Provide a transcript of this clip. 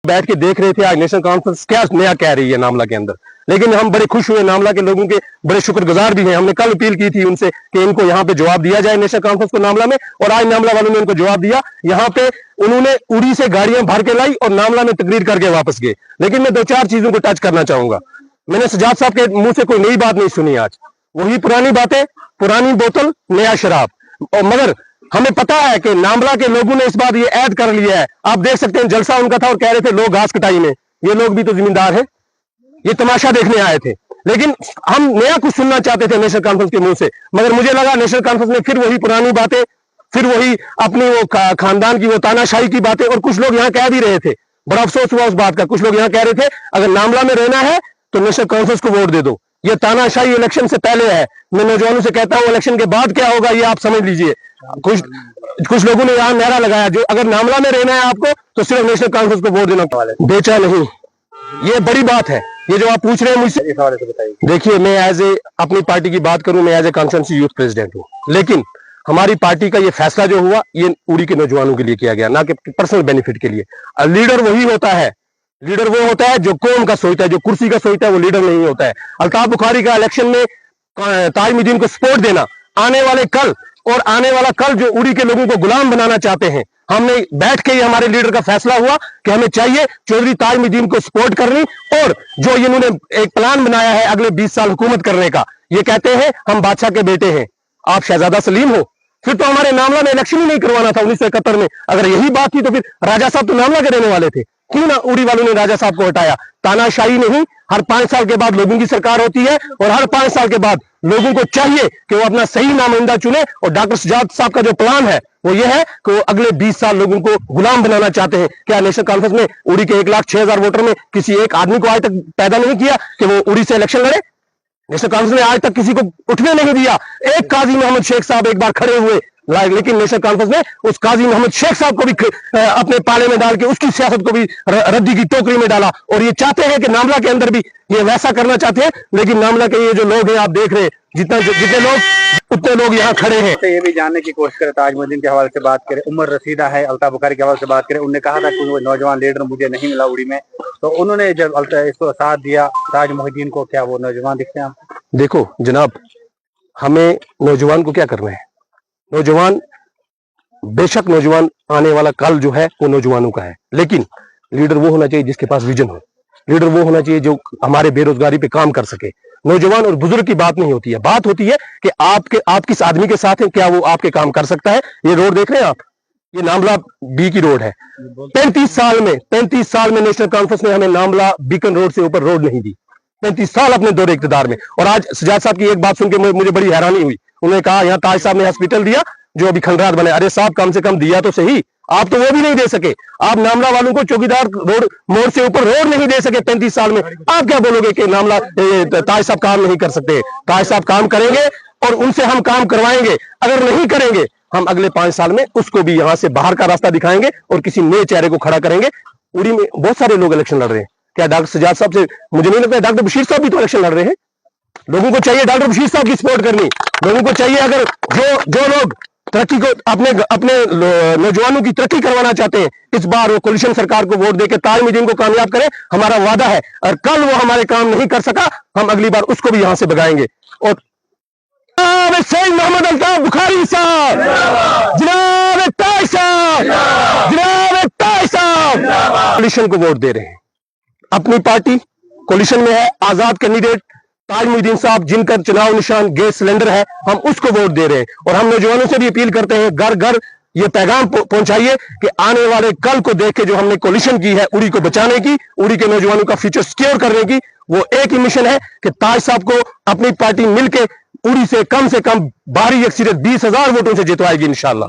बैठ के देख रहे थे आज नेशनल कॉन्फ्रेंस क्या नया कह रही है नामला के अंदर, लेकिन हम बड़े खुश हुए, नामला के लोगों के बड़े शुक्रगुजार भी हैं। हमने कल अपील की थी उनसे कि इनको यहाँ पे जवाब दिया जाए नेशनल कॉन्फ्रेंस को नामला में, और आज नामला वालों ने उनको जवाब दिया। यहाँ पे उन्होंने उड़ी से गाड़ियां भर के लाई और नामला में तकरीर करके वापस गए। लेकिन मैं 2-4 चीजों को टच करना चाहूंगा। मैंने सजाद साहब के मुंह से कोई नई बात नहीं सुनी आज, वही पुरानी बातें, पुरानी बोतल नया शराब। और मगर हमें पता है कि नामला के लोगों ने इस बात ये ऐड कर लिया है। आप देख सकते हैं जलसा उनका था और कह रहे थे लोग घास कटाई में, ये लोग भी तो जिम्मेदार हैं, ये तमाशा देखने आए थे। लेकिन हम नया कुछ सुनना चाहते थे नेशनल कॉन्फ्रेंस के मुंह से, मगर मुझे लगा नेशनल कॉन्फ्रेंस में फिर वही पुरानी बातें, फिर वही अपनी वो खानदान की वो तानाशाही की बातें। और कुछ लोग यहाँ कह भी रहे थे, बड़ा अफसोस हुआ उस बात का, कुछ लोग यहाँ कह रहे थे अगर नामला में रहना है तो नेशनल कॉन्फ्रेंस को वोट दे दो। ये तानाशाही इलेक्शन से पहले है। मैं नौजवानों से कहता हूँ इलेक्शन के बाद क्या होगा ये आप समझ लीजिए। कुछ लोगों ने यहाँ नारा लगाया जो अगर नामला में रहना है आपको तो सिर्फ नेशनल कॉन्फ्रेंस को वोट देना। बेचा नहीं, ये बड़ी बात है। ये जो आप पूछ रहे हैं मुझसे, देखिए मैं एज ए अपनी पार्टी की बात करूं, मैं as a constituency youth president हूं, लेकिन हमारी पार्टी का ये फैसला जो हुआ ये उड़ी के नौजवानों के लिए किया गया, ना कि पर्सनल बेनिफिट के लिए। लीडर वही होता है, लीडर वो होता है जो कौम का सोचता है, जो कुर्सी का सोचता है, वो लीडर नहीं होता है। अल्ताफ बुखारी का इलेक्शन में ताजमुद्दीन को सपोर्ट देना, आने वाले कल और आने वाला कल जो उड़ी के लोगों को गुलाम बनाना चाहते हैं, हमने बैठ के ही हमारे लीडर का फैसला हुआ कि हमें चाहिए चौधरी ताजमुद्दीन को सपोर्ट करनी। और जो इन्होंने एक प्लान बनाया है अगले 20 साल हुकूमत करने का, ये कहते हैं हम बादशाह के बेटे हैं, आप शहजादा सलीम हो, फिर तो हमारे नामला में इलेक्शन ही नहीं करवाना था 1971 में। अगर यही बात थी तो फिर राजा साहब तो नामला के रहने वाले थे, क्यों ना उड़ी वालों ने राजा साहब को हटाया। तानाशाही नहीं, हर 5 साल के बाद लोगों की सरकार होती है और हर 5 साल के बाद लोगों को चाहिए कि वो अपना सही नामाइंदा चुने। और डॉक्टर सजाद साहब का जो प्लान है वो ये है कि वो अगले 20 साल लोगों को गुलाम बनाना चाहते हैं। क्या नेशनल कॉन्फ्रेंस में उड़ी के 1,06,000 वोटर में किसी एक आदमी को आज तक पैदा नहीं किया कि वो उड़ी से इलेक्शन लड़े? नेशनल कॉन्फ्रेंस ने आज तक किसी को उठने नहीं दिया। एक काजी मोहम्मद शेख साहब एक बार खड़े हुए, लेकिन नेशनल कॉन्फ्रेंस ने उस काजी मोहम्मद शेख साहब को भी अपने पाले में डाल के उसकी सियासत को भी रद्दी की टोकरी में डाला। और ये चाहते हैं कि नामला के अंदर भी ये वैसा करना चाहते हैं। लेकिन नामला के ये जो लोग हैं आप देख रहे हैं, जितने लोग उतने लोग यहाँ खड़े हैं। तो ये भी जानने की कोशिश करें, ताजमुद्दीन के हवाले से बात करें, उमर रसीदा है, अल्ताफ बुखारी के हवाले से बात करें। उन्होंने कहा था कि वो नौजवान लीडर मुझे नहीं मिला उड़ी में, तो उन्होंने जब इसको साथ दिया ताजमुद्दीन को, क्या वो नौजवान दिखते हैं? देखो जनाब, हमें नौजवान को क्या करना है? नौजवान बेशक नौजवान आने वाला कल जो है वो नौजवानों का है, लेकिन लीडर वो होना चाहिए जिसके पास विजन हो। लीडर वो होना चाहिए जो हमारे बेरोजगारी पे काम कर सके। नौजवान और बुजुर्ग की बात नहीं होती है, बात होती है कि आप किस आदमी के साथ हैं, क्या वो आपके काम कर सकता है। ये रोड देख रहे हैं आप, ये नामला बी की रोड है। 35 साल में नेशनल कॉन्फ्रेंस ने हमें नामला बीकन रोड से ऊपर रोड नहीं दी, 35 साल अपने दौरे इक़्तिदार में। और आज सजाद साहब की एक बात सुन के मुझे बड़ी हैरानी हुई। उन्होंने कहा यहाँ ताज साहब ने हॉस्पिटल दिया जो अभी खंडरात बने। अरे साहब कम से कम दिया तो सही, आप तो वो भी नहीं दे सके। आप नामला वालों को चौकीदार रोड मोड़ से ऊपर रोड नहीं दे सके 35 साल में। आप क्या बोलोगे कि नामला ताज साहब काम नहीं कर सकते? ताज साहब काम करेंगे और उनसे हम काम करवाएंगे। अगर नहीं करेंगे हम अगले 5 साल में उसको भी यहाँ से बाहर का रास्ता दिखाएंगे और किसी नए चेहरे को खड़ा करेंगे। उड़ी में बहुत सारे लोग इलेक्शन लड़ रहे हैं, क्या डॉक्टर सजाद साहब से मुझे नहीं लगता? डॉक्टर बशीर साहब भी तो इलेक्शन लड़ रहे हैं। लोगों को चाहिए डॉक्टर बशीर साहब की सपोर्ट करनी। लोगों को चाहिए अगर जो लोग तरक्की को अपने नौजवानों की तरक्की करवाना चाहते हैं, इस बार वो कोलिशन सरकार को वोट देकर ताजमुद्दीन को कामयाब करें। हमारा वादा है, और कल वो हमारे काम नहीं कर सका, हम अगली बार उसको भी यहां से भगाएंगे। और सैयद मोहम्मद अल्ताफ बुखारी साहब, जनाब ताज साहब, जनाब ताज साहब कोलिशन को वोट दे रहे हैं। अपनी पार्टी कोलिशन में है, आजाद कैंडिडेट ताजमुद्दीन साहब जिनका चुनाव निशान गैस सिलेंडर है, हम उसको वोट दे रहे हैं। और हम नौजवानों से भी अपील करते हैं, घर घर ये पैगाम पहुंचाइए कि आने वाले कल को देख के जो हमने कोलिशन की है उड़ी को बचाने की, उड़ी के नौजवानों का फ्यूचर सिक्योर करने की, वो एक ही मिशन है कि ताज साहब को अपनी पार्टी मिलके उड़ी से कम बाहरी अक्सरियत 20,000 वोटों से जितवाएगी इंशाअल्लाह।